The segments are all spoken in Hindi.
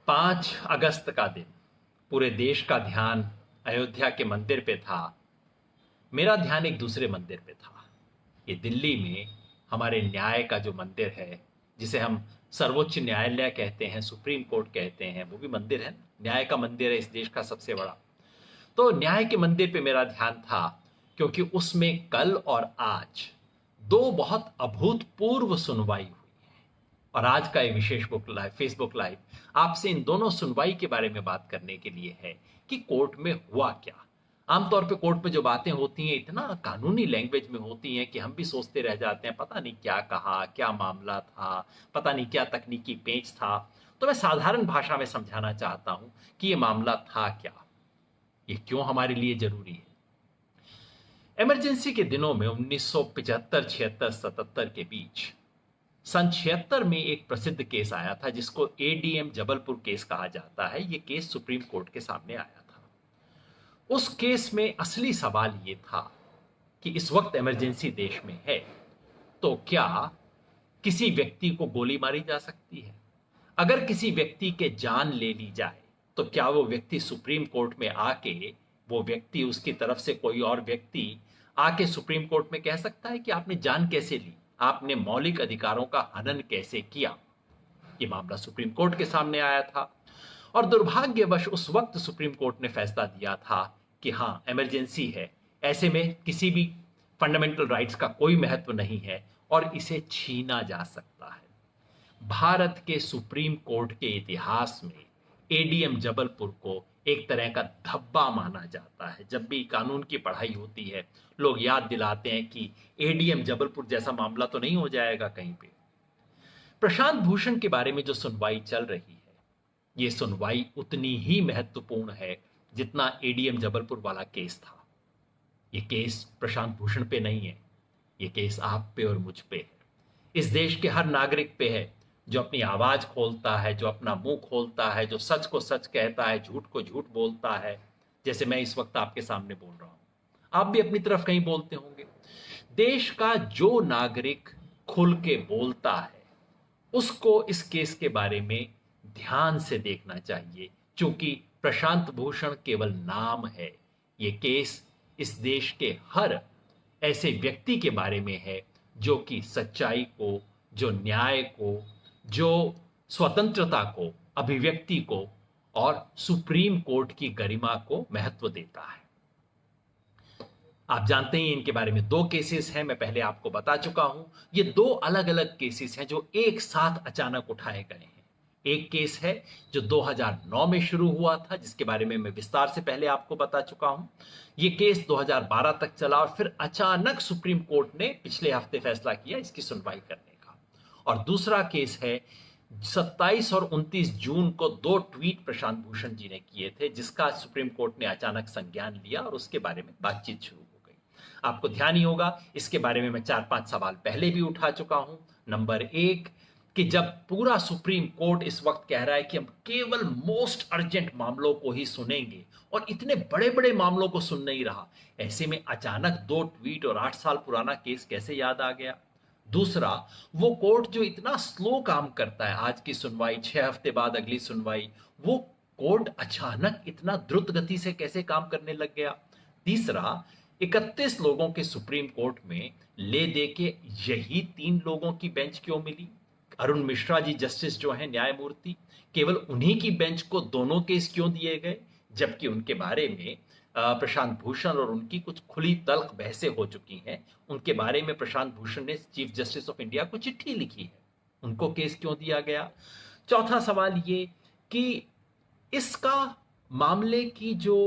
5 अगस्त का दिन पूरे देश का ध्यान अयोध्या के मंदिर पे था। मेरा ध्यान एक दूसरे मंदिर पे था। ये दिल्ली में हमारे न्याय का जो मंदिर है, जिसे हम सर्वोच्च न्यायालय कहते हैं, सुप्रीम कोर्ट कहते हैं, वो भी मंदिर है। न्याय का मंदिर है इस देश का सबसे बड़ा। तो न्याय के मंदिर पे मेरा ध्यान था, क्योंकि उसमें कल और आज दो बहुत अभूतपूर्व सुनवाई हुई। और आज का ये विशेष बुक लाइव, फेसबुक लाइव, आपसे इन दोनों सुनवाई के बारे में बात करने के लिए है कि कोर्ट में हुआ क्या। आमतौर पे कोर्ट में जो बातें होती हैं इतना कानूनी लैंग्वेज में होती हैं कि हम भी सोचते रह जाते हैं, पता नहीं क्या कहा, क्या मामला था, पता नहीं क्या तकनीकी पेंच था। तो मैं साधारण भाषा में समझाना चाहता हूं कि ये मामला था क्या, ये क्यों हमारे लिए जरूरी है। इमरजेंसी के दिनों में 1975, 76, 77 के बीच सन 76 में एक प्रसिद्ध केस आया था, जिसको एडीएम जबलपुर केस कहा जाता है। यह केस सुप्रीम कोर्ट के सामने आया था। उस केस में असली सवाल यह था कि इस वक्त इमरजेंसी देश में है, तो क्या किसी व्यक्ति को गोली मारी जा सकती है? अगर किसी व्यक्ति के जान ले ली जाए, तो क्या वो व्यक्ति सुप्रीम कोर्ट में आके, वो व्यक्ति, उसकी तरफ से कोई और व्यक्ति आके सुप्रीम कोर्ट में कह सकता है कि आपने जान कैसे ली, आपने मौलिक अधिकारों का हनन कैसे किया? ये मामला सुप्रीम कोर्ट के सामने आया था। और दुर्भाग्यवश उस वक्त सुप्रीम कोर्ट ने फैसला दिया था कि हां, इमरजेंसी है, ऐसे में किसी भी फंडामेंटल राइट्स का कोई महत्व नहीं है और इसे छीना जा सकता है। भारत के सुप्रीम कोर्ट के इतिहास में एडीएम जबलपुर को एक तरह का धब्बा माना जाता है। जब भी कानून की पढ़ाई होती है, लोग याद दिलाते हैं कि एडीएम जबलपुर जैसा मामला तो नहीं हो जाएगा कहीं पे। प्रशांत भूषण के बारे में जो सुनवाई चल रही है, ये सुनवाई उतनी ही महत्वपूर्ण है जितना एडीएम जबलपुर वाला केस था। ये केस प्रशांत भूषण पे नहीं है, ये केस आप पे और मुझ पे है। इस देश के हर नागरिक पे है, जो अपनी आवाज खोलता है, जो अपना मुंह खोलता है, जो सच को सच कहता है, झूठ को झूठ बोलता है, जैसे मैं इस वक्त आपके सामने बोल रहा हूं। आप भी अपनी तरफ कहीं बोलते होंगे। देश का जो नागरिक खुल के बोलता है, उसको इस केस के बारे में ध्यान से देखना चाहिए, क्योंकि प्रशांत भूषण केवल नाम है। ये केस इस देश के हर ऐसे व्यक्ति के बारे में है जो कि सच्चाई को, जो न्याय को, जो स्वतंत्रता को, अभिव्यक्ति को और सुप्रीम कोर्ट की गरिमा को महत्व देता है। आप जानते हैं इनके बारे में दो केसेस हैं, मैं पहले आपको बता चुका हूं। ये दो अलग अलग केसेस हैं जो एक साथ अचानक उठाए गए हैं। एक केस है जो 2009 में शुरू हुआ था, जिसके बारे में मैं विस्तार से पहले आपको बता चुका हूं। ये केस 2012 तक चला और फिर अचानक सुप्रीम कोर्ट ने पिछले हफ्ते फैसला किया इसकी सुनवाई करने का। और दूसरा केस है 27 और 29 जून को दो ट्वीट प्रशांत भूषण जी ने किए थे, जिसका सुप्रीम कोर्ट ने अचानक संज्ञान लिया और उसके बारे में बातचीत शुरू हो गई। आपको ध्यान ही होगा, इसके बारे में मैं 4-5 सवाल पहले भी उठा चुका हूं। नंबर 1, कि जब पूरा सुप्रीम कोर्ट इस वक्त कह रहा है कि हम केवल मोस्ट अर्जेंट मामलों को ही सुनेंगे और इतने बड़े बड़े मामलों को सुन नहीं रहा, ऐसे में अचानक दो ट्वीट और 8 साल पुराना केस कैसे याद आ गया? दूसरा, वो कोर्ट जो इतना स्लो काम करता है, आज की सुनवाई, 6 हफ्ते बाद अगली सुनवाई, वो कोर्ट अचानक इतना द्रुत गति से कैसे काम करने लग गया? तीसरा, 31 लोगों के सुप्रीम कोर्ट में ले दे के यही 3 लोगों की बेंच क्यों मिली? अरुण मिश्रा जी जस्टिस जो है न्यायमूर्ति, केवल उन्हीं की बेंच को दोनों केस क्यों दिए गए, जबकि उनके बारे में प्रशांत भूषण और उनकी कुछ खुली तल्ख बहसें हो चुकी हैं। उनके बारे में प्रशांत भूषण ने चीफ जस्टिस ऑफ इंडिया को चिट्ठी लिखी है, उनको केस क्यों दिया गया? चौथा सवाल ये कि इसका मामले की जो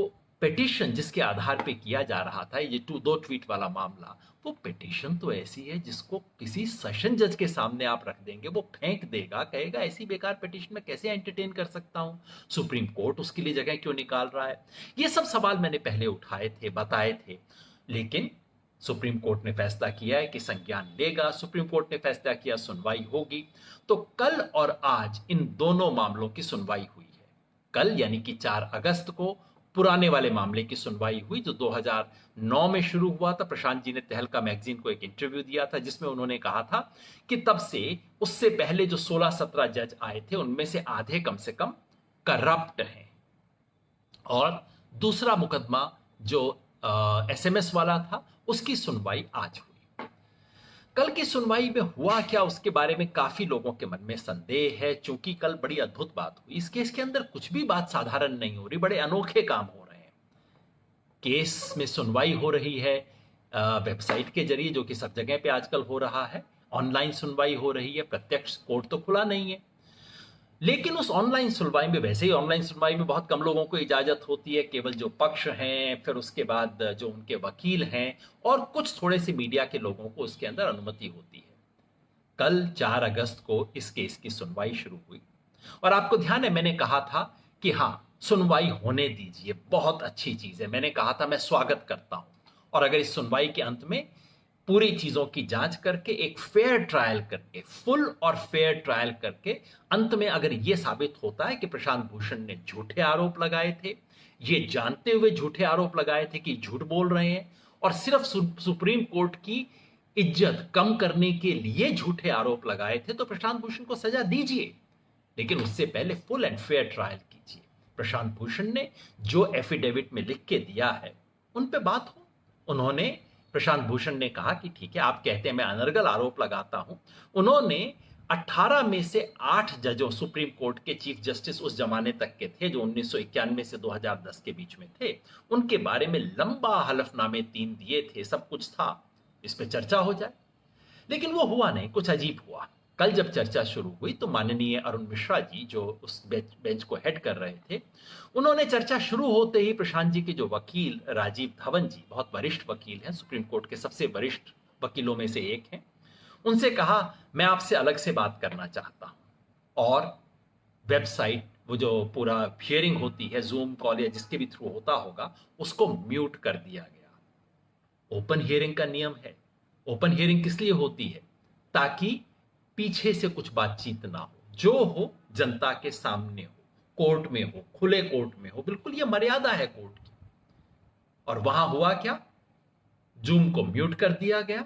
पिटीशन जिसके आधार पे किया जा रहा था, ये दो ट्वीट वाला मामला, वो पिटीशन तो ऐसी है जिसको किसी सेशन जज के सामने आप रख देंगे, वो फेंक देगा, कहेगा ऐसी बेकार पिटीशन में कैसे एंटरटेन कर सकता हूं। सुप्रीम कोर्ट उसके लिए जगह क्यों निकाल रहा है? ये सब सवाल मैंने पहले उठाए थे, बताए थे, लेकिन सुप्रीम कोर्ट ने फैसला किया है कि संज्ञान लेगा। सुप्रीम कोर्ट ने फैसला किया, सुनवाई होगी। तो कल और आज इन दोनों मामलों की सुनवाई हुई है। कल यानी कि 4 अगस्त को पुराने वाले मामले की सुनवाई हुई जो 2009 में शुरू हुआ था। प्रशांत जी ने तहलका मैगजीन को एक इंटरव्यू दिया था, जिसमें उन्होंने कहा था कि तब से, उससे पहले जो 16-17 जज आए थे, उनमें से आधे कम से कम करप्ट हैं। और दूसरा मुकदमा जो एसएमएस वाला था, उसकी सुनवाई आज हुई। कल की सुनवाई में हुआ क्या, उसके बारे में काफी लोगों के मन में संदेह है, क्योंकि कल बड़ी अद्भुत बात हुई। इस केस के अंदर कुछ भी बात साधारण नहीं हो रही, बड़े अनोखे काम हो रहे हैं। केस में सुनवाई हो रही है वेबसाइट के जरिए, जो कि सब जगह पे आजकल हो रहा है। ऑनलाइन सुनवाई हो रही है, प्रत्यक्ष कोर्ट तो खुला नहीं है। लेकिन उस ऑनलाइन सुनवाई में, वैसे ही ऑनलाइन सुनवाई में बहुत कम लोगों को इजाजत होती है, केवल जो पक्ष हैं, फिर उसके बाद जो उनके वकील हैं और कुछ थोड़े से मीडिया के लोगों को उसके अंदर अनुमति होती है। कल 4 अगस्त को इस केस की सुनवाई शुरू हुई और आपको ध्यान है, मैंने कहा था कि हाँ, सुनवाई होने दीजिए, बहुत अच्छी चीज है। मैंने कहा था मैं स्वागत करता हूं, और अगर इस सुनवाई के अंत में पूरी चीजों की जांच करके एक फेयर ट्रायल करके, फुल और फेयर ट्रायल करके, अंत में अगर यह साबित होता है कि प्रशांत भूषण ने झूठे आरोप लगाए थे, ये जानते हुए झूठे आरोप लगाए थे कि झूठ बोल रहे हैं, और सिर्फ सुप्रीम कोर्ट की इज्जत कम करने के लिए झूठे आरोप लगाए थे, तो प्रशांत भूषण को सजा दीजिए। लेकिन उससे पहले फुल एंड फेयर ट्रायल कीजिए। प्रशांत भूषण ने जो एफिडेविट में लिख के दिया है, उन पे बात हो। उन्होंने, प्रशांत भूषण ने कहा कि ठीक है, आप कहते हैं मैं अनर्गल आरोप लगाता हूं। उन्होंने 18 में से 8 जजों, सुप्रीम कोर्ट के चीफ जस्टिस उस जमाने तक के थे जो 1991 से 2010 के बीच में थे, उनके बारे में लंबा हलफनामे 3 दिए थे, सब कुछ था, इस पे चर्चा हो जाए। लेकिन वो हुआ नहीं, कुछ अजीब हुआ। कल जब चर्चा शुरू हुई तो माननीय अरुण मिश्रा जी, जो उस बेंच को हेड कर रहे थे, उन्होंने चर्चा शुरू होते ही प्रशांत जी के जो वकील राजीव धवन जी, बहुत वरिष्ठ वकील हैं, सुप्रीम कोर्ट के सबसे वरिष्ठ वकीलों में से एक हैं, उनसे कहा मैं आपसे अलग से बात करना चाहता हूं। और वेबसाइट, वो जो पूरा हियरिंग होती है, जूम कॉल या जिसके भी थ्रू होता होगा, उसको म्यूट कर दिया गया। ओपन हियरिंग का नियम है। ओपन हियरिंग किस लिए होती है? ताकि पीछे से कुछ बातचीत ना हो, जो हो जनता के सामने हो, कोर्ट में हो, खुले कोर्ट में हो, बिल्कुल ये मर्यादा है कोर्ट की। और वहां हुआ क्या, जूम को म्यूट कर दिया गया,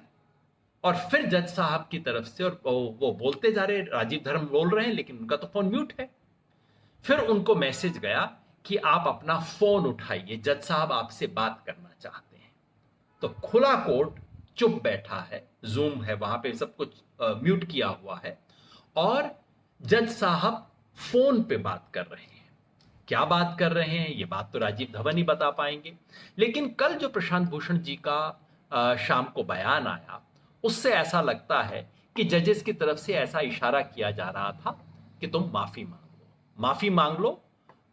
और फिर जज साहब की तरफ से, और वो बोलते जा रहे, राजीव धर्म बोल रहे हैं, लेकिन उनका तो फोन म्यूट है। फिर उनको मैसेज गया कि आप अपना फोन उठाइए, जज साहब आपसे बात करना चाहते हैं। तो खुला कोर्ट चुप बैठा है, जूम है, वहां पे सब कुछ म्यूट किया हुआ है, और जज साहब फोन पे बात कर रहे हैं। क्या बात कर रहे हैं, ये बात तो राजीव धवन ही बता पाएंगे। लेकिन कल जो प्रशांत भूषण जी का शाम को बयान आया, उससे ऐसा लगता है कि जजेस की तरफ से ऐसा इशारा किया जा रहा था कि तुम माफी मांग लो, माफी मांग लो,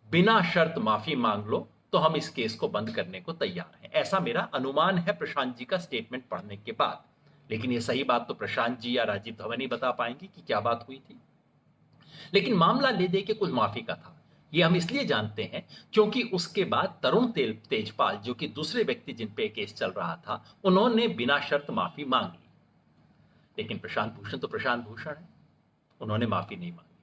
बिना शर्त माफी मांग लो, तो हम इस केस को बंद करने को तैयार हैं। ऐसा मेरा अनुमान है प्रशांत जी का स्टेटमेंट पढ़ने के बाद। लेकिन ये सही बात तो प्रशांत जी या राजीव धवन ही बता पाएंगे कि क्या बात हुई थी। लेकिन मामला ले दे के कुल माफी का था, ये हम इसलिए जानते हैं क्योंकि उसके बाद तरुण तेजपाल, जो कि दूसरे व्यक्ति जिन पे केस चल रहा था, उन्होंने बिना शर्त माफी मांग ली। लेकिन प्रशांत भूषण तो प्रशांत भूषण है, उन्होंने माफी नहीं मांगी।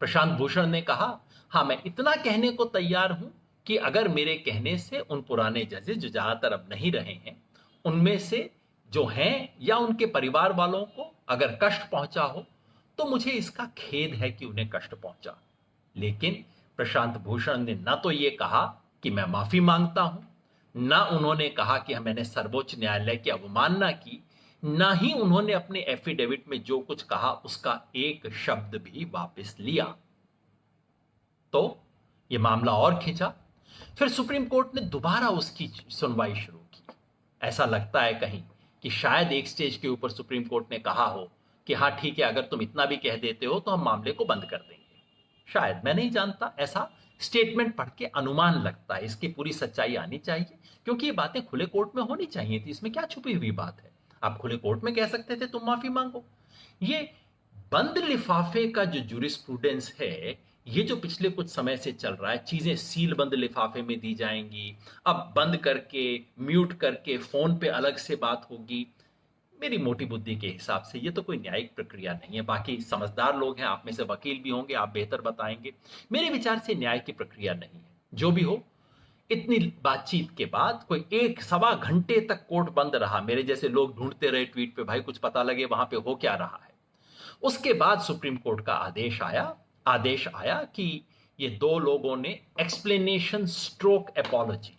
प्रशांत भूषण ने कहा, हाँ मैं इतना कहने को तैयार हूं कि अगर मेरे कहने से उन पुराने जजेस, जो ज्यादातर अब नहीं रहे हैं, उनमें से जो हैं या उनके परिवार वालों को अगर कष्ट पहुंचा हो, तो मुझे इसका खेद है कि उन्हें कष्ट पहुंचा। लेकिन प्रशांत भूषण ने ना तो ये कहा कि मैं माफी मांगता हूं, ना उन्होंने कहा कि मैंने सर्वोच्च न्यायालय की अवमानना की, ना ही उन्होंने अपने एफिडेविट में जो कुछ कहा उसका एक शब्द भी वापस लिया। तो यह मामला और खिंचा। फिर सुप्रीम कोर्ट ने दोबारा उसकी सुनवाई शुरू की। ऐसा लगता है कहीं कि शायद एक स्टेज के ऊपर सुप्रीम कोर्ट ने कहा हो कि हाँ ठीक है, अगर तुम इतना भी कह देते हो तो हम मामले को बंद कर देंगे। शायद, मैं नहीं जानता, ऐसा स्टेटमेंट पढ़ के अनुमान लगता है। इसकी पूरी सच्चाई आनी चाहिए, क्योंकि ये बातें खुले कोर्ट में होनी चाहिए थी। इसमें क्या छुपी हुई बात है? आप खुले कोर्ट में कह सकते थे तुम माफी मांगो। ये बंद लिफाफे का जो जूरिस्प्रूडेंस है, ये जो पिछले कुछ समय से चल रहा है, चीजें सील बंद लिफाफे में दी जाएंगी, अब बंद करके, म्यूट करके, फोन पे अलग से बात होगी, मेरी मोटी बुद्धि के हिसाब से ये तो कोई न्यायिक प्रक्रिया नहीं है। बाकी समझदार लोग हैं, आप में से वकील भी होंगे, आप बेहतर बताएंगे। मेरे विचार से न्याय की प्रक्रिया नहीं है। जो भी हो, इतनी बातचीत के बाद कोई 1-1.25 घंटे तक कोर्ट बंद रहा। मेरे जैसे लोग ढूंढते रहे ट्वीट पे, भाई कुछ पता लगे वहां पे हो क्या रहा है। उसके बाद सुप्रीम कोर्ट का आदेश आया कि ये दो लोगों ने एक्सप्लेनेशन स्ट्रोक एपोलॉजी,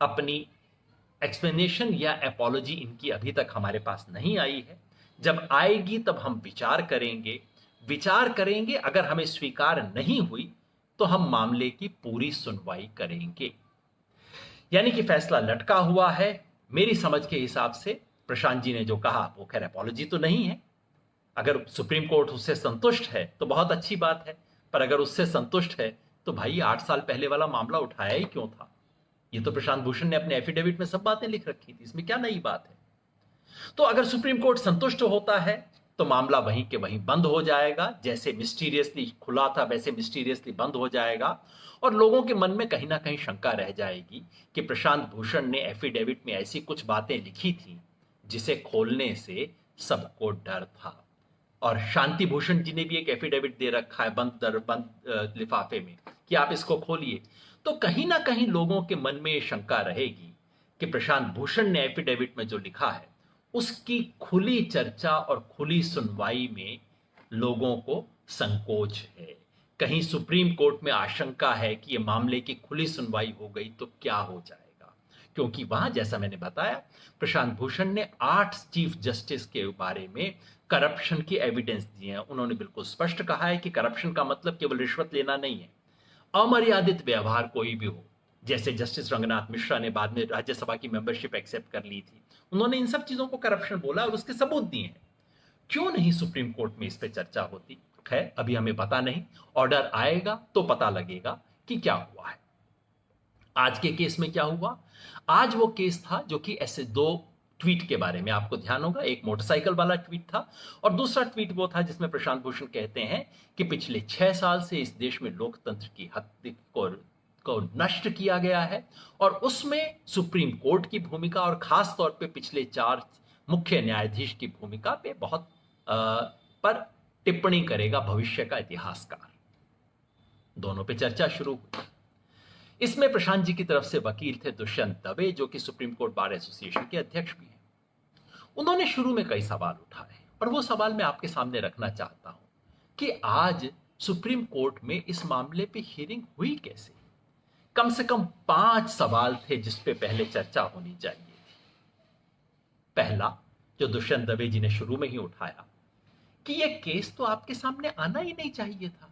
अपनी एक्सप्लेनेशन या एपोलॉजी इनकी अभी तक हमारे पास नहीं आई है। जब आएगी तब हम विचार करेंगे, अगर हमें स्वीकार नहीं हुई तो हम मामले की पूरी सुनवाई करेंगे। यानी कि फैसला लटका हुआ है। मेरी समझ के हिसाब से प्रशांत जी ने जो कहा वो खैर एपोलॉजी तो नहीं है। अगर सुप्रीम कोर्ट उससे संतुष्ट है तो बहुत अच्छी बात है, पर अगर उससे संतुष्ट है तो भाई 8 साल पहले वाला मामला उठाया ही क्यों था? ये तो प्रशांत भूषण ने अपने एफिडेविट में सब बातें लिख रखी थी, इसमें क्या नई बात है? तो अगर सुप्रीम कोर्ट संतुष्ट होता है तो मामला वहीं के वहीं बंद हो जाएगा, जैसे मिस्टीरियसली खुला था वैसे मिस्टीरियसली बंद हो जाएगा। और लोगों के मन में कहीं ना कहीं शंका रह जाएगी कि प्रशांत भूषण ने एफिडेविट में ऐसी कुछ बातें लिखी थी जिसे खोलने से सबको डर था। और शांति भूषण जी ने भी एक एफिडेविट दे रखा है बंद लिफाफे में कि आप इसको खोलिए। तो कहीं ना कहीं लोगों के मन में ये शंका रहेगी कि प्रशांत भूषण ने एफिडेविट में जो लिखा है उसकी खुली चर्चा और खुली सुनवाई में लोगों को संकोच है। कहीं सुप्रीम कोर्ट में आशंका है कि यह मामले की खुली सुनवाई हो गई तो क्या हो जाएगा, क्योंकि वहां जैसा मैंने बताया प्रशांत भूषण ने 8 चीफ जस्टिस के बारे में करप्शन की एविडेंस दी है। उन्होंने बिल्कुल स्पष्ट कहा है कि करप्शन का मतलब केवल रिश्वत लेना नहीं है, अमर्यादित व्यवहार कोई भी हो। जैसे जस्टिस रंगनाथ मिश्रा ने बाद में राज्यसभा की मेंबरशिप एक्सेप्ट कर ली थी, उन्होंने इन सब चीजों को करप्शन बोला और उसके सबूत दिए हैं। क्यों नहीं सुप्रीम कोर्ट में इस पे चर्चा होती? खैर अभी हमें पता नहीं, ऑर्डर आएगा तो पता लगेगा कि क्या हुआ है। आज के केस में क्या हुआ? आज वो केस था जो कि ऐसे 2 ट्वीट के बारे में आपको ध्यान होगा। एक मोटरसाइकिल वाला ट्वीट था और दूसरा ट्वीट वो था जिसमें प्रशांत भूषण कहते हैं कि पिछले 6 साल से इस देश में लोकतंत्र की हत्या को नष्ट किया गया है और उसमें सुप्रीम कोर्ट की भूमिका और खास तौर पे पिछले 4 मुख्य न्यायाधीश की भूमिका पे बहुत पर टिप्पणी करेगा भविष्य का इतिहासकार। दोनों पे चर्चा शुरू हुई। इसमें प्रशांत जी की तरफ से वकील थे दुष्यंत दवे, जो कि सुप्रीम कोर्ट बार एसोसिएशन के अध्यक्ष भी हैं। उन्होंने शुरू में कई सवाल उठाए और वो सवाल मैं आपके सामने रखना चाहता हूं कि आज सुप्रीम कोर्ट में इस मामले पे हियरिंग हुई कैसे? कम से कम 5 सवाल थे जिस पे पहले चर्चा होनी चाहिए थी। पहला, जो दुष्यंत दवे जी ने शुरू में ही उठाया कि यह केस तो आपके सामने आना ही नहीं चाहिए था,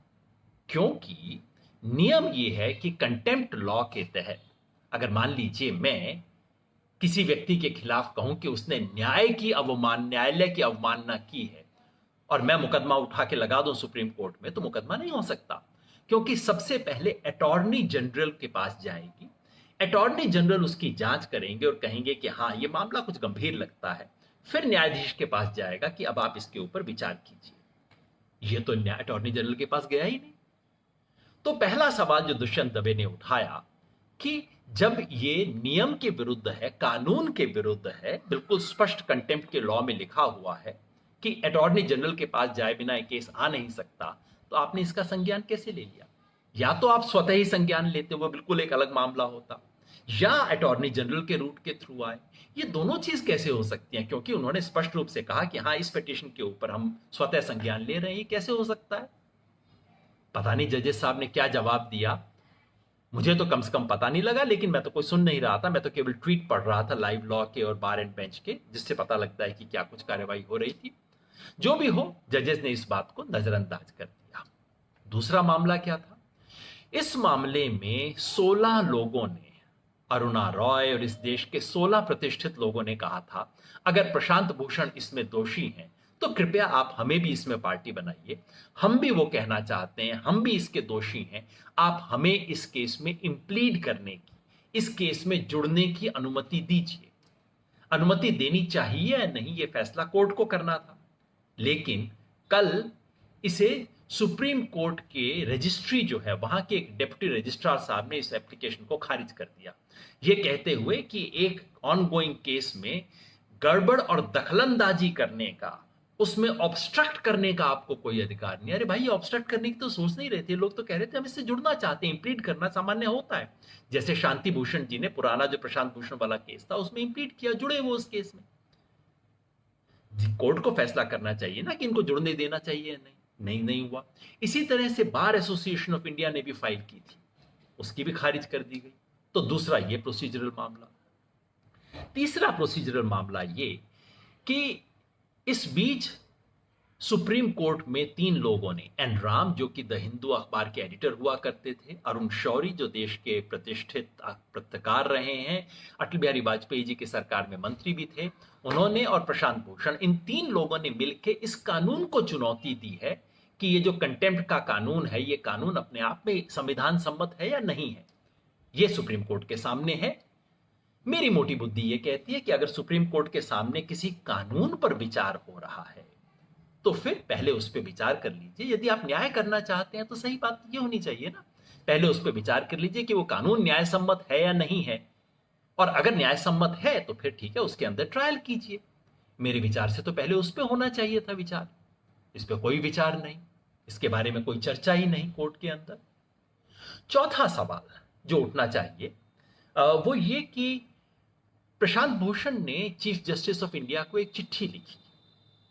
क्योंकि नियम यह है कि कंटेम्प्ट लॉ के तहत अगर मान लीजिए मैं किसी व्यक्ति के खिलाफ कहूं कि उसने न्यायालय की अवमानना की है और मैं मुकदमा उठा के लगा दूं सुप्रीम कोर्ट में, तो मुकदमा नहीं हो सकता, क्योंकि सबसे पहले अटॉर्नी जनरल के पास जाएगी। अटॉर्नी जनरल उसकी जांच करेंगे और कहेंगे कि हाँ ये मामला कुछ गंभीर लगता है, फिर न्यायाधीश के पास जाएगा कि अब आप इसके ऊपर विचार कीजिए। ये तो अटॉर्नी जनरल के पास गया ही नहीं। तो पहला सवाल जो दुष्यंत दवे ने उठाया कि जब ये नियम के विरुद्ध है, कानून के विरुद्ध है, बिल्कुल स्पष्ट कंटेम्प्ट के लॉ में लिखा हुआ है कि अटॉर्नी जनरल के पास जाए बिना एक केस आ नहीं सकता, तो आपने इसका संज्ञान कैसे ले लिया? या तो आप स्वतः ही संज्ञान लेते हुए बिल्कुल एक अलग मामला होता, या अटॉर्नी जनरल के रूट के थ्रू आए। ये दोनों चीज कैसे हो सकती हैं? क्योंकि उन्होंने स्पष्ट रूप से कहा कि हाँ इस पिटीशन के ऊपर हम स्वतः संज्ञान ले रहे हैं, ये कैसे हो सकता है? पता नहीं जजेस साहब ने क्या जवाब दिया, मुझे तो कम से कम पता नहीं लगा, लेकिन मैं तो कोई सुन नहीं रहा था, मैं तो केवल ट्वीट पढ़ रहा था लाइव लॉ के और बार एंड बेंच के, जिससे पता लगता है कि क्या कुछ कार्रवाई हो रही थी। जो भी हो, जजेस ने इस बात को नजरअंदाज कर दिया। दूसरा मामला क्या था? इस मामले में 16 लोगों ने, अरुणा रॉय और इस देश के 16 प्रतिष्ठित लोगों ने कहा था अगर प्रशांत भूषण इसमें दोषी हैं तो कृपया आप हमें भी इसमें पार्टी बनाइए, हम भी वो कहना चाहते हैं, हम भी इसके दोषी हैं, आप हमें इस केस में इंप्लीड करने की, इस केस में जुड़ने की अनुमति दीजिए। अनुमति देनी चाहिए या नहीं ये फैसला कोर्ट को करना था, लेकिन कल इसे सुप्रीम कोर्ट के रजिस्ट्री जो है, वहां के एक डिप्टी रजिस्ट्रार साहब ने इस एप्लीकेशन को खारिज कर दिया, ये कहते हुए कि एक ऑनगोइंग केस में गड़बड़ और दखलंदाजी करने का, उसमें ऑब्स्ट्रक्ट करने का आपको कोई अधिकार नहीं। अरे भाई, ऑब्स्ट्रक्ट करने की तो सोच नहीं रहे थे लोग, तो कह रहे थे हम इससे जुड़ना चाहते हैं, इंप्लीड करना सामान्य होता है। जैसे शांति भूषण जी ने पुराना जो प्रशांत भूषण वाला केस था उसमें इंप्लीड किया, जुड़े वो उस केस में। कोर्ट को फैसला करना चाहिए ना कि इनको जुड़ने देना चाहिए या नहीं। नहीं हुआ। इसी तरह से बार एसोसिएशन ऑफ इंडिया ने भी फाइल की थी, उसकी भी खारिज कर दी गई। तो दूसरा ये प्रोसीजरल मामला। तीसरा प्रोसीजरल मामला ये कि इस बीच सुप्रीम कोर्ट में 3 लोगों ने, एन राम जो कि द हिंदू अखबार के एडिटर हुआ करते थे, अरुण शौरी जो देश के प्रतिष्ठित पत्रकार रहे हैं, अटल बिहारी वाजपेयी जी की सरकार में मंत्री भी थे, उन्होंने, और प्रशांत भूषण, इन 3 लोगों ने मिलकर इस कानून को चुनौती दी है कि ये जो कंटेम्प्ट का कानून है, ये कानून अपने आप में संविधान सम्मत है या नहीं है। ये सुप्रीम कोर्ट के सामने है। मेरी मोटी बुद्धि ये कहती है कि अगर सुप्रीम कोर्ट के सामने किसी कानून पर विचार हो रहा है तो फिर पहले उस पर विचार कर लीजिए। यदि आप न्याय करना चाहते हैं तो सही बात ये होनी चाहिए ना, पहले उस पर विचार कर लीजिए कि वो कानून न्याय सम्मत है या नहीं है, और अगर न्याय सम्मत है तो फिर ठीक है, उसके अंदर ट्रायल कीजिए। मेरे विचार से तो पहले उस पर होना चाहिए था विचार। इस पर कोई विचार नहीं, इसके बारे में कोई चर्चा ही नहीं कोर्ट के अंदर। चौथा सवाल जो उठना चाहिए वो ये कि प्रशांत भूषण ने चीफ जस्टिस ऑफ इंडिया को एक चिट्ठी लिखी,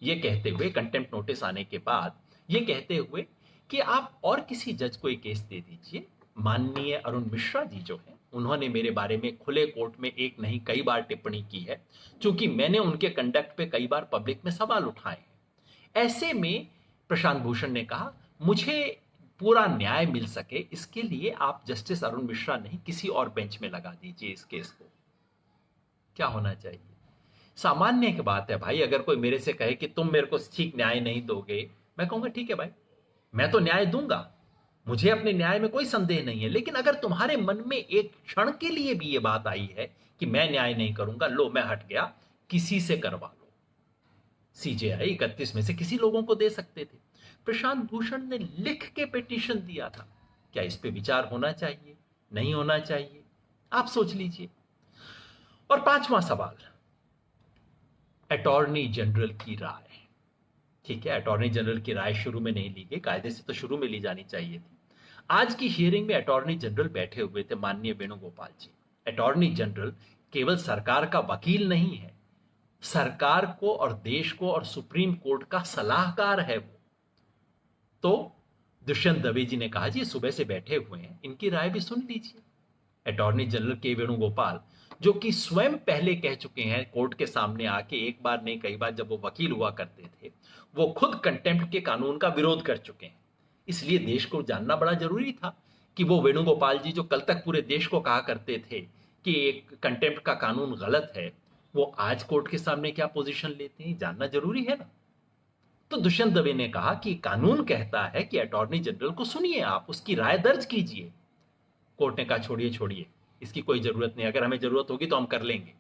ये कहते हुए, कंटेम्प्ट नोटिस आने के बाद, ये कहते हुए कि आप और किसी जज को एक केस दे दीजिए। माननीय अरुण मिश्रा जी जो हैं, उन्होंने मेरे बारे में खुले कोर्ट में एक नहीं कई बार टिप्पणी की है, क्योंकि मैंने उनके कंडक्ट पे कई बार पब्लिक में सवाल उठाए हैं। ऐसे में प्रशांत भूषण ने कहा, मुझे पूरा न्याय मिल सके इसके लिए आप जस्टिस अरुण मिश्रा नहीं किसी और बेंच में लगा दीजिए इस केस को। क्या होना चाहिए? सामान्य की बात है भाई, अगर कोई मेरे से कहे कि तुम मेरे को ठीक न्याय नहीं दोगे, मैं कहूंगा ठीक है भाई, मैं तो न्याय दूंगा, मुझे अपने न्याय में कोई संदेह नहीं है। लेकिन अगर तुम्हारे मन में एक क्षण के लिए भी ये बात आई है कि मैं न्याय नहीं करूंगा, लो मैं हट गया, किसी से करवा लो। सीजेआई 31 में से किसी लोगों को दे सकते थे। प्रशांत भूषण ने लिख के पिटीशन दिया था। क्या इस पे विचार होना चाहिए, नहीं होना चाहिए? आप सोच लीजिए। और पांचवा सवाल, अटॉर्नी जनरल की राय। ठीक है, अटॉर्नी जनरल की राय शुरू में नहीं ली गई, कायदे से तो शुरू में ली जानी चाहिए थी। आज की हियरिंग में अटॉर्नी जनरल बैठे हुए थे माननीय वेणुगोपाल जी। अटॉर्नी जनरल केवल सरकार का वकील नहीं है, सरकार को और देश को और सुप्रीम कोर्ट का सलाहकार है वो। तो दुष्यंत दवे जी ने कहा, जी सुबह से बैठे हुए हैं, इनकी राय भी सुन लीजिए। अटॉर्नी जनरल के वेणुगोपाल, जो कि स्वयं पहले कह चुके हैं कोर्ट के सामने आके, एक बार नहीं कई बार, जब वो वकील हुआ करते थे, वो खुद कंटेम्प्ट के कानून का विरोध कर चुके हैं। इसलिए देश को जानना बड़ा जरूरी था कि वो वेणुगोपाल जी जो कल तक पूरे देश को कहा करते थे कि एक कंटेम्प्ट का कानून गलत है, वो आज कोर्ट के सामने क्या पोजीशन लेते हैं, जानना जरूरी है ना। तो दुष्यंत दवे ने कहा कि कानून कहता है कि अटॉर्नी जनरल को सुनिए, आप उसकी राय दर्ज कीजिए। कोर्ट ने कहा, छोड़िए छोड़िए, इसकी कोई जरूरत नहीं, अगर हमें जरूरत होगी तो हम कर लेंगे।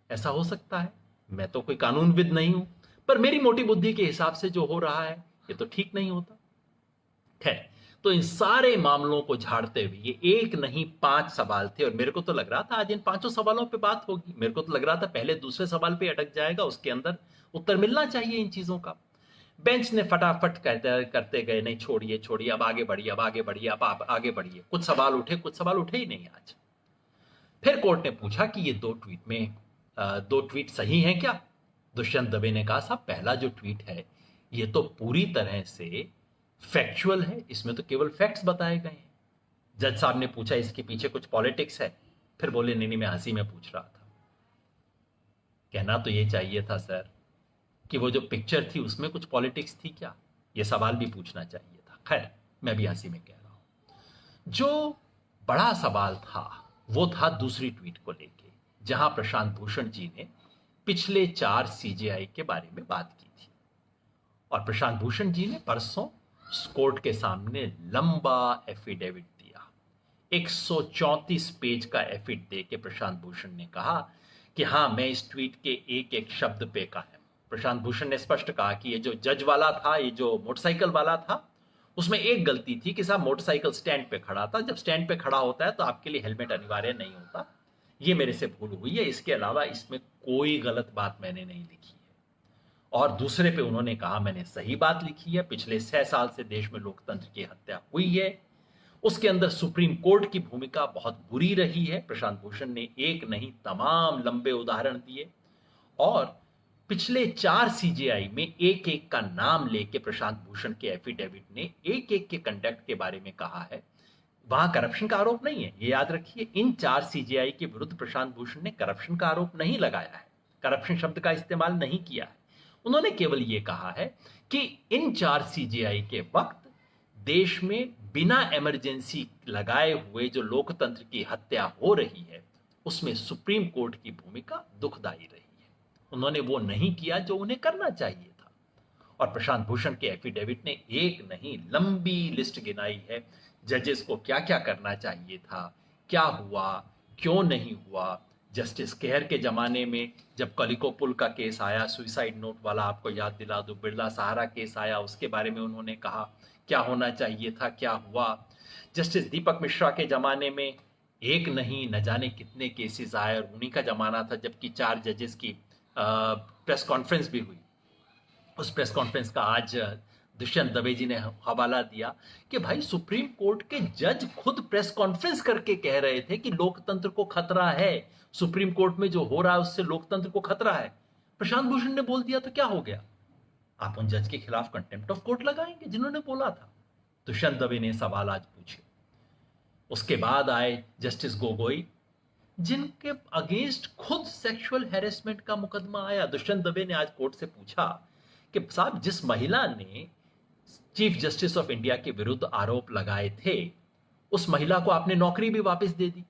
ऐसा हो सकता है, मैं तो कोई कानूनविद नहीं हूं, पर मेरी मोटी बुद्धि के हिसाब से जो हो रहा है ये तो ठीक नहीं होता। खैर, तो इन सारे मामलों को झाड़ते हुए ये एक नहीं 5 सवाल थे, और मेरे को तो लग रहा था आज इन 5 सवालों पे बात होगी। मेरे को तो लग रहा था पहले दूसरे सवाल पे अटक जाएगा, उसके अंदर उत्तर मिलना चाहिए इन चीजों का। बेंच ने फटाफट करते गए, नहीं छोड़िए छोड़िए, अब आगे बढ़िए, अब आगे बढ़िए, अब आप आगे बढ़िए। कुछ सवाल उठे ही नहीं आज। फिर कोर्ट ने पूछा कि ये 2 ट्वीट सही हैं क्या? दुष्यंत दवे ने कहा, साहब पहला जो ट्वीट है ये तो पूरी तरह से फैक्चुअल है, इसमें तो केवल फैक्ट्स बताए गए हैं। जज साहब ने पूछा इसके पीछे कुछ पॉलिटिक्स है? फिर बोले नहीं, मैं हंसी में पूछ रहा था। कहना तो ये चाहिए था सर कि वो जो पिक्चर थी उसमें कुछ पॉलिटिक्स थी क्या, ये सवाल भी पूछना चाहिए था। खैर, मैं भी हंसी में कह रहा हूं। जो बड़ा सवाल था वो था दूसरी ट्वीट को लेके, जहां प्रशांत भूषण जी ने पिछले 4 सीजेआई के बारे में बात की थी। और प्रशांत भूषण जी ने परसों कोर्ट के सामने लंबा एफिडेविट दिया। 134 पेज का एफिड दे के प्रशांत भूषण ने कहा कि हां, मैं इस ट्वीट के एक एक शब्द पे कायम। प्रशांत भूषण ने स्पष्ट कहा कि ये जो जज वाला था, ये जो मोटरसाइकिल वाला था, उसमें एक गलती थी कि साहब मोटरसाइकिल स्टैंड पे खड़ा था। जब स्टैंड पे खड़ा होता है तो आपके लिए हेलमेट अनिवार्य नहीं होता। ये मेरे से भूल हुई है, इसके अलावा इसमें कोई गलत बात मैंने नहीं लिखी है। और दूसरे पे उन्होंने कहा, मैंने सही बात लिखी है, पिछले 6 साल से देश में लोकतंत्र की हत्या हुई है, उसके अंदर सुप्रीम कोर्ट की भूमिका बहुत बुरी रही है। प्रशांत भूषण ने एक नहीं तमाम लंबे उदाहरण दिए। और पिछले 4 सीजेआई में एक एक का नाम लेके प्रशांत भूषण के एफिडेविट ने एक एक के कंडक्ट के बारे में कहा है। वहां करप्शन का आरोप नहीं है, ये याद रखिए। इन 4 सीजेआई के विरुद्ध प्रशांत भूषण ने करप्शन का आरोप नहीं लगाया है, करप्शन शब्द का इस्तेमाल नहीं किया है। उन्होंने केवल ये कहा है कि इन 4 सीजेआई के वक्त देश में बिना इमरजेंसी लगाए हुए जो लोकतंत्र की हत्या हो रही है, उसमें सुप्रीम कोर्ट की भूमिका दुखदायी रही है। उन्होंने वो नहीं किया जो उन्हें करना चाहिए था। और प्रशांत भूषण के एफिडेविट ने एक नहीं लंबी लिस्ट गिनाई है, जजेस को क्या क्या करना चाहिए था, क्या हुआ, क्यों नहीं हुआ। जस्टिस केहर के जमाने में जब कलिको पुल का केस आया, सुइसाइड नोट वाला, आपको याद दिला दूं, बिरला सहारा केस आया, उसके बारे में उन्होंने कहा क्या होना चाहिए था, क्या हुआ। जस्टिस दीपक मिश्रा के जमाने में एक नहीं न जाने कितने केसेस आए, और उन्हीं का जमाना था जबकि 4 जजेस की प्रेस कॉन्फ्रेंस भी हुई। उस प्रेस कॉन्फ्रेंस का आज दुष्यंत दवे जी ने हवाला दिया कि भाई सुप्रीम कोर्ट के जज खुद प्रेस कॉन्फ्रेंस करके कह रहे थे कि लोकतंत्र को खतरा है, सुप्रीम कोर्ट में जो हो रहा है उससे लोकतंत्र को खतरा है। प्रशांत भूषण ने बोल दिया तो क्या हो गया? आप उन जज के खिलाफ कंटेम्प्ट ऑफ कोर्ट लगाएंगे जिन्होंने बोला था? दुष्यंत दवे ने सवाल आज पूछे। उसके बाद आए जस्टिस गोगोई, जिनके अगेंस्ट खुद सेक्सुअल हैरेसमेंट का मुकदमा आया। दुष्यंत दवे ने आज कोर्ट से पूछा कि साहब, जिस महिला ने चीफ जस्टिस ऑफ इंडिया के विरुद्ध आरोप लगाए थे, उस महिला को आपने नौकरी भी वापस दे दी,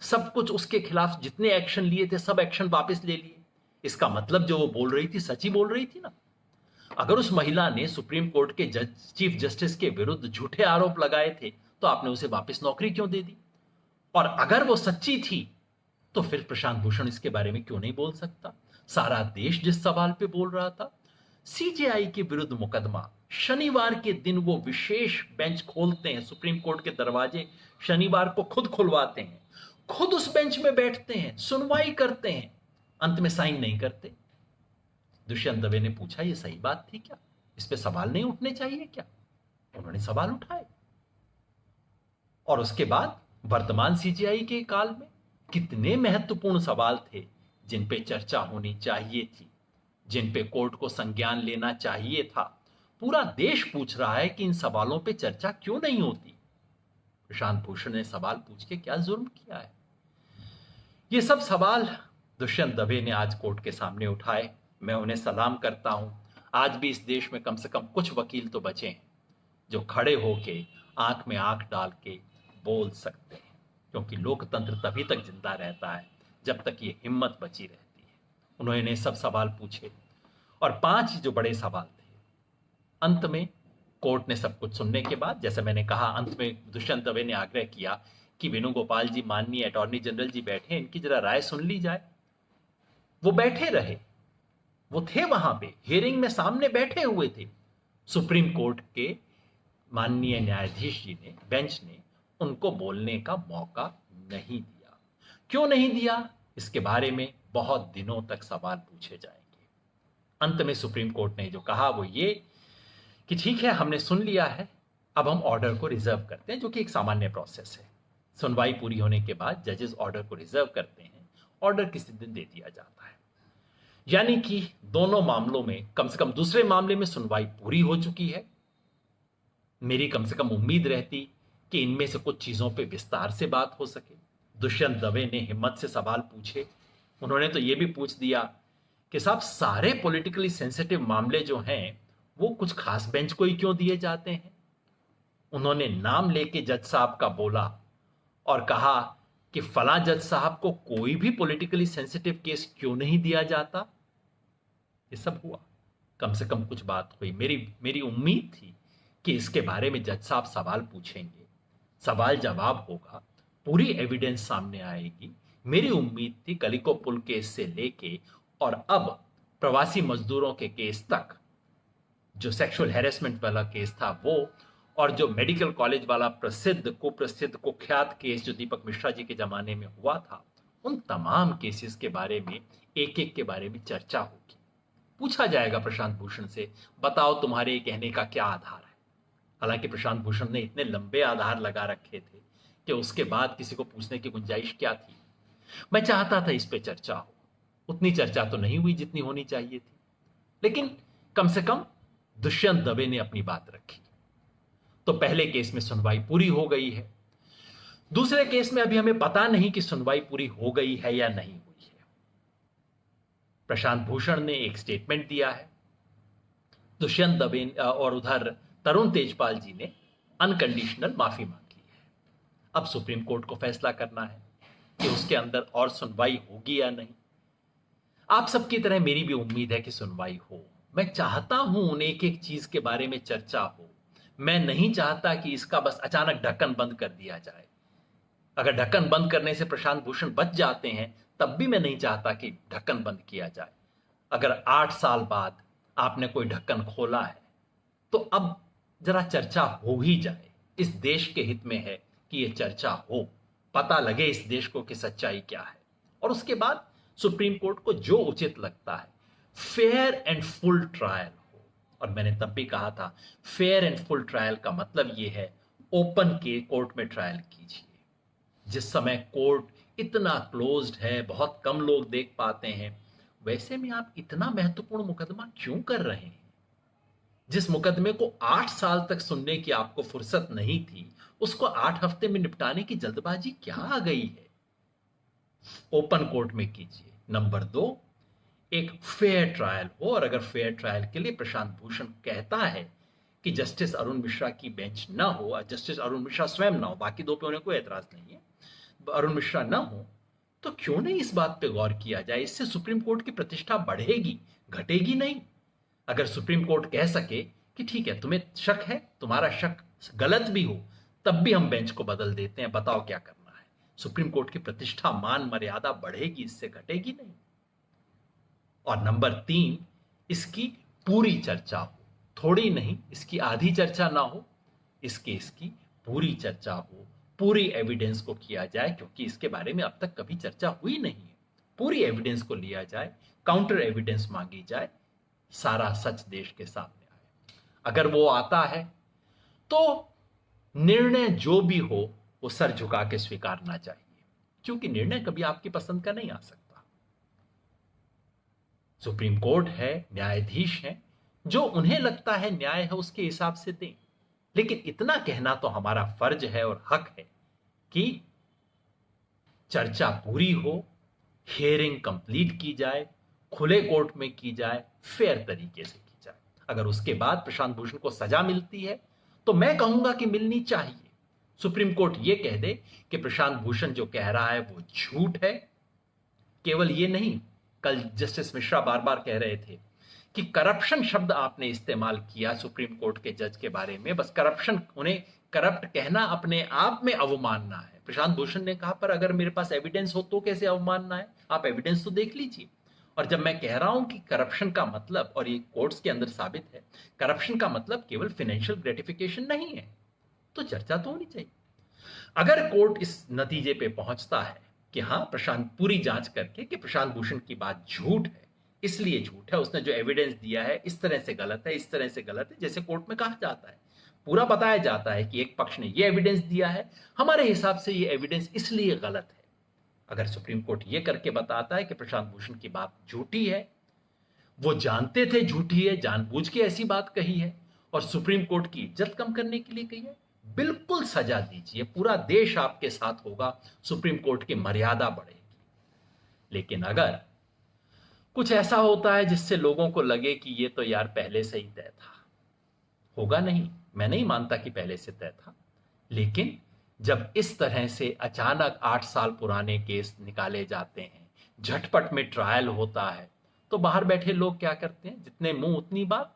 सब कुछ उसके खिलाफ जितने एक्शन लिए थे सब एक्शन वापस ले लिए। इसका मतलब जो वो बोल रही थी सच्ची बोल रही थी ना? अगर उस महिला ने सुप्रीम कोर्ट के चीफ जस्टिस के विरुद्ध झूठे आरोप लगाए थे तो आपने उसे वापस नौकरी क्यों दे दी? और अगर वो सच्ची थी तो फिर प्रशांत भूषण इसके बारे में क्यों नहीं बोल सकता? सारा देश जिस सवाल पे बोल रहा था। सीजेआई के विरुद्ध मुकदमा, शनिवार के दिन वो विशेष बेंच खोलते हैं, सुप्रीम कोर्ट के दरवाजे शनिवार को खुद खुलवाते हैं, खुद उस बेंच में बैठते हैं, सुनवाई करते हैं, अंत में साइन नहीं करते। दुष्यंत दवे ने पूछा ये सही बात थी क्या? इस पे सवाल नहीं उठने चाहिए क्या? उन्होंने सवाल उठाए। और उसके बाद वर्तमान सीजेआई के काल में कितने महत्वपूर्ण सवाल थे जिन पे चर्चा होनी चाहिए थी, जिन पे कोर्ट को संज्ञान लेना चाहिए था। पूरा देश पूछ रहा है कि इन सवालों पे चर्चा क्यों नहीं होती? प्रशांत भूषण ने सवाल पूछ के क्या जुर्म किया है? ये सब सवाल दुष्यंत दवे ने आज कोर्ट के सामने उठाए। मैं उन्हें सलाम करता हूं। आज भी इस देश में कम से कम कुछ वकील तो बचे हैं जो खड़े होके आंख में आंख डाल के बोल सकते हैं, क्योंकि लोकतंत्र तभी तक जिंदा रहता है जब तक ये हिम्मत बची रहती है। उन्होंने सब सवाल पूछे और 5 जो बड़े सवाल थे। अंत में कोर्ट ने सब कुछ सुनने के बाद, जैसे मैंने कहा, अंत में दुष्यंत दवे ने आग्रह किया कि वेणुगोपाल जी, माननीय अटॉर्नी जनरल जी बैठे, इनकी जरा राय सुन ली जाए। वो बैठे रहे, वो थे वहां पे हियरिंग में, सामने बैठे हुए थे। सुप्रीम कोर्ट के माननीय न्यायाधीश जी ने, बेंच ने उनको बोलने का मौका नहीं दिया। क्यों नहीं दिया, इसके बारे में बहुत दिनों तक सवाल पूछे जाएंगे। अंत में सुप्रीम कोर्ट ने जो कहा वो ये कि ठीक है, हमने सुन लिया है, अब हम ऑर्डर को रिजर्व करते हैं, जो कि एक सामान्य प्रोसेस है। सुनवाई पूरी होने के बाद जजेस ऑर्डर को रिजर्व करते हैं, ऑर्डर किसी दिन दे दिया जाता है। यानी कि दोनों मामलों में, कम से कम दूसरे मामले में सुनवाई पूरी हो चुकी है। मेरी कम से कम उम्मीद रहती कि इनमें से कुछ चीजों पे विस्तार से बात हो सके। दुष्यंत दवे ने हिम्मत से सवाल पूछे। उन्होंने तो ये भी पूछ दिया कि साहब, सारे पॉलिटिकली सेंसिटिव मामले जो हैं वो कुछ खास बेंच को ही क्यों दिए जाते हैं? उन्होंने नाम लेके जज साहब का बोला और कहा कि फला जज साहब को कोई भी पॉलिटिकली सेंसिटिव केस क्यों नहीं दिया जाता। ये सब हुआ, कम से कम कुछ बात हुई। मेरी उम्मीद थी कि इसके बारे में जज साहब सवाल पूछेंगे, सवाल जवाब होगा, पूरी एविडेंस सामने आएगी। मेरी उम्मीद थी कलिको पुल केस से लेके और अब प्रवासी मजदूरों के केस तक, जो सेक्सुअल हैरेसमेंट वाला केस था वो, और जो मेडिकल कॉलेज वाला कुप्रसिद्ध कुख्यात केस जो दीपक मिश्रा जी के जमाने में हुआ था, उन तमाम केसेस के बारे में, एक एक के बारे में चर्चा होगी। पूछा जाएगा प्रशांत भूषण से, बताओ तुम्हारे कहने का क्या आधार है? हालांकि प्रशांत भूषण ने इतने लंबे आधार लगा रखे थे कि उसके बाद किसी को पूछने की गुंजाइश क्या थी। मैं चाहता था इस पे चर्चा हो, उतनी चर्चा तो नहीं हुई जितनी होनी चाहिए थी। लेकिन कम से कम दुष्यंत दवे ने अपनी बात रखी। तो पहले केस में सुनवाई पूरी हो गई है। दूसरे केस में अभी हमें पता नहीं कि सुनवाई पूरी हो गई है या नहीं हुई है। प्रशांत भूषण ने एक स्टेटमेंट दिया है, दुष्यंत दवे और उधर तरुण तेजपाल जी ने अनकंडीशनल माफी मांगी है। अब सुप्रीम कोर्ट को फैसला करना है कि उसके अंदर और सुनवाई होगी या नहीं। आप सबकी तरह मेरी भी उम्मीद है कि सुनवाई हो। मैं चाहता हूं उन एक एक चीज के बारे में चर्चा हो। मैं नहीं चाहता कि इसका बस अचानक ढक्कन बंद कर दिया जाए। अगर ढक्कन बंद करने से प्रशांत भूषण बच जाते हैं तब भी मैं नहीं चाहता कि ढक्कन बंद किया जाए। अगर 8 साल बाद आपने कोई ढक्कन खोला है तो अब जरा चर्चा हो ही जाए। इस देश के हित में है कि यह चर्चा हो, पता लगे इस देश को कि सच्चाई क्या है, और उसके बाद सुप्रीम कोर्ट को जो उचित लगता है फेयर एंड फुल ट्रायल हो। और मैंने तब भी कहा था फेयर एंड फुल ट्रायल का मतलब यह है ओपन के कोर्ट में ट्रायल कीजिए। जिस समय कोर्ट इतना क्लोज्ड है, बहुत कम लोग देख पाते हैं, वैसे में आप इतना महत्वपूर्ण मुकदमा क्यों कर रहे हैं? जिस मुकदमे को 8 साल तक सुनने की आपको फुर्सत नहीं थी, उसको 8 हफ्ते में निपटाने की जल्दबाजी क्या आ गई है? ओपन कोर्ट में कीजिए। नंबर 2, एक फेयर ट्रायल हो। और अगर फेयर ट्रायल के लिए प्रशांत भूषण कहता है कि जस्टिस अरुण मिश्रा की बेंच ना हो, जस्टिस अरुण मिश्रा स्वयं ना हो, बाकी 2 पे उन्हें कोई एतराज नहीं है, अरुण मिश्रा ना हो, तो क्यों नहीं इस बात पे गौर किया जाए? इससे सुप्रीम कोर्ट की प्रतिष्ठा बढ़ेगी, घटेगी नहीं। अगर सुप्रीम कोर्ट कह सके कि ठीक है, तुम्हें शक है, तुम्हारा शक गलत भी हो, तब भी हम बेंच को बदल देते हैं, बताओ क्या करना है। सुप्रीम कोर्ट की प्रतिष्ठा, मान मर्यादा बढ़ेगी, इससे घटेगी नहीं। और नंबर 3, इसकी पूरी चर्चा हो, थोड़ी नहीं, इसकी आधी चर्चा ना हो, इसकी पूरी चर्चा हो, पूरी एविडेंस को किया जाए, क्योंकि इसके बारे में अब तक कभी चर्चा हुई नहीं है। पूरी एविडेंस को लिया जाए, काउंटर एविडेंस मांगी जाए, सारा सच देश के सामने आए। अगर वो आता है तो निर्णय जो भी हो वो सर झुका के स्वीकारना चाहिए, क्योंकि निर्णय कभी आपकी पसंद का नहीं आ सकता। सुप्रीम कोर्ट है, न्यायाधीश हैं, जो उन्हें लगता है न्याय है उसके हिसाब से दें। लेकिन इतना कहना तो हमारा फर्ज है और हक है कि चर्चा पूरी हो, हियरिंग कंप्लीट की जाए, खुले कोर्ट में की जाए, फेयर तरीके से की जाए। अगर उसके बाद प्रशांत भूषण को सजा मिलती है तो मैं कहूंगा कि मिलनी चाहिए। सुप्रीम कोर्ट यह कह दे कि प्रशांत भूषण जो कह रहा है वो झूठ है। केवल ये नहीं, कल जस्टिस मिश्रा बार बार कह रहे थे कि करप्शन शब्द आपने इस्तेमाल किया सुप्रीम कोर्ट के जज के बारे में, बस करप्शन, उन्हें करप्ट कहना अपने आप में अवमानना है। प्रशांत भूषण ने कहा पर अगर मेरे पास एविडेंस हो तो कैसे अवमानना है? आप एविडेंस तो देख लीजिए। और जब मैं कह रहा हूं कि करप्शन का मतलब, और ये कोर्ट्स के अंदर साबित है, करप्शन का मतलब केवल फाइनेंशियल ग्रेटिफिकेशन नहीं है, तो चर्चा तो होनी चाहिए। अगर कोर्ट इस नतीजे पे पहुंचता है कि हां, प्रशांत, पूरी जांच करके कि प्रशांत भूषण की बात झूठ है, इसलिए झूठ है, उसने जो एविडेंस दिया है इस तरह से गलत है, इस तरह से गलत है, जैसे कोर्ट में कहा जाता है, पूरा बताया जाता है कि एक पक्ष ने ये एविडेंस दिया है, हमारे हिसाब से ये एविडेंस इसलिए गलत है। अगर सुप्रीम कोर्ट ये करके बताता है कि प्रशांत भूषण की बात झूठी है, वो जानते थे झूठी है, जानबूझ के ऐसी बात कही है और सुप्रीम कोर्ट की इज्जत कम करने के लिए कही है, बिल्कुल सजा दीजिए, पूरा देश आपके साथ होगा, सुप्रीम कोर्ट की मर्यादा बढ़ेगी। लेकिन अगर कुछ ऐसा होता है जिससे लोगों को लगे कि ये तो यार पहले से ही तय था, होगा नहीं, मैं नहीं मानता कि पहले से तय था, लेकिन जब इस तरह से अचानक 8 साल पुराने केस निकाले जाते हैं, झटपट में ट्रायल होता है, तो बाहर बैठे लोग क्या करते हैं? जितने मुंह उतनी बात।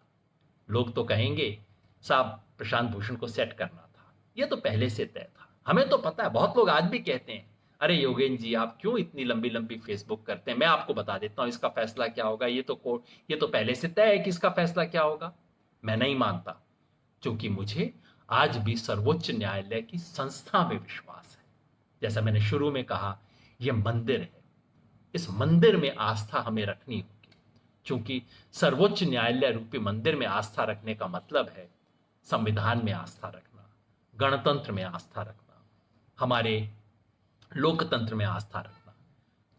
लोग तो कहेंगे साहब प्रशांत भूषण को सेट करना था, यह तो पहले से तय था, हमें तो पता है। बहुत लोग आज भी कहते हैं अरे योगेन जी आप क्यों इतनी लंबी लंबी फेसबुक करते हैं, मैं आपको बता देता हूं इसका फैसला क्या होगा, ये तो पहले से तय है कि इसका फैसला क्या होगा। मैं नहीं मानता, क्योंकि मुझे आज भी सर्वोच्च न्यायालय की संस्था में विश्वास है। जैसा मैंने शुरू में कहा, यह मंदिर है, इस मंदिर में आस्था हमें रखनी होगी, क्योंकि सर्वोच्च न्यायालय रूपी मंदिर में आस्था रखने का मतलब है संविधान में आस्था रखना, गणतंत्र में आस्था रखना, हमारे लोकतंत्र में आस्था रखना।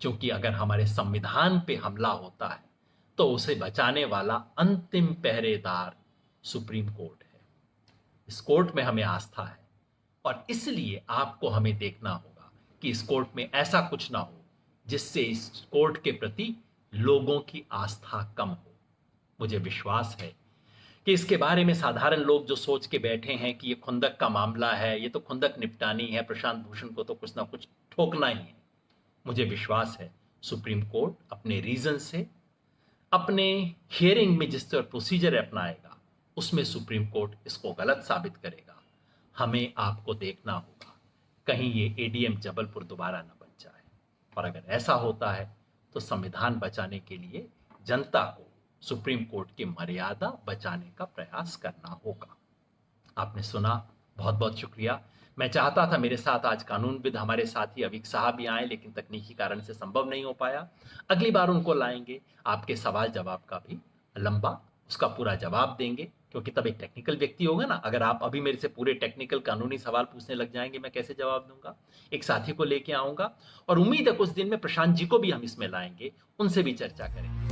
क्योंकि अगर हमारे संविधान पे हमला होता है तो उसे बचाने वाला अंतिम पहरेदार सुप्रीम कोर्ट है। इस कोर्ट में हमें आस्था है और इसलिए आपको हमें देखना होगा कि इस कोर्ट में ऐसा कुछ ना हो जिससे इस कोर्ट के प्रति लोगों की आस्था कम हो। मुझे विश्वास है कि इसके बारे में साधारण लोग जो सोच के बैठे हैं कि ये खुंदक का मामला है, ये तो खुंदक निपटानी है, प्रशांत भूषण को तो कुछ ना कुछ ठोकना ही है, मुझे विश्वास है सुप्रीम कोर्ट अपने रीजन से, अपने हियरिंग में जिस तरह प्रोसीजर अपनाएगा उसमें सुप्रीम कोर्ट इसको गलत साबित करेगा। हमें आपको देखना होगा कहीं ये एडीएम जबलपुर दोबारा न बन जाए, और अगर ऐसा होता है तो संविधान बचाने के लिए जनता को सुप्रीम कोर्ट की मर्यादा बचाने का प्रयास करना होगा। आपने सुना, बहुत बहुत शुक्रिया। मैं चाहता था मेरे साथ आज कानूनविद हमारे साथी अवीक साहब भी आए, लेकिन तकनीकी कारण से संभव नहीं हो पाया। अगली बार उनको लाएंगे, आपके सवाल जवाब का भी लंबा उसका पूरा जवाब देंगे, क्योंकि तब एक टेक्निकल व्यक्ति होगा ना। अगर आप अभी मेरे से पूरे टेक्निकल कानूनी सवाल पूछने लग जाएंगे, मैं कैसे जवाब दूंगा। एक साथी को लेके आऊंगा और उम्मीद है कुछ दिन में प्रशांत जी को भी हम इसमें लाएंगे, उनसे भी चर्चा करेंगे।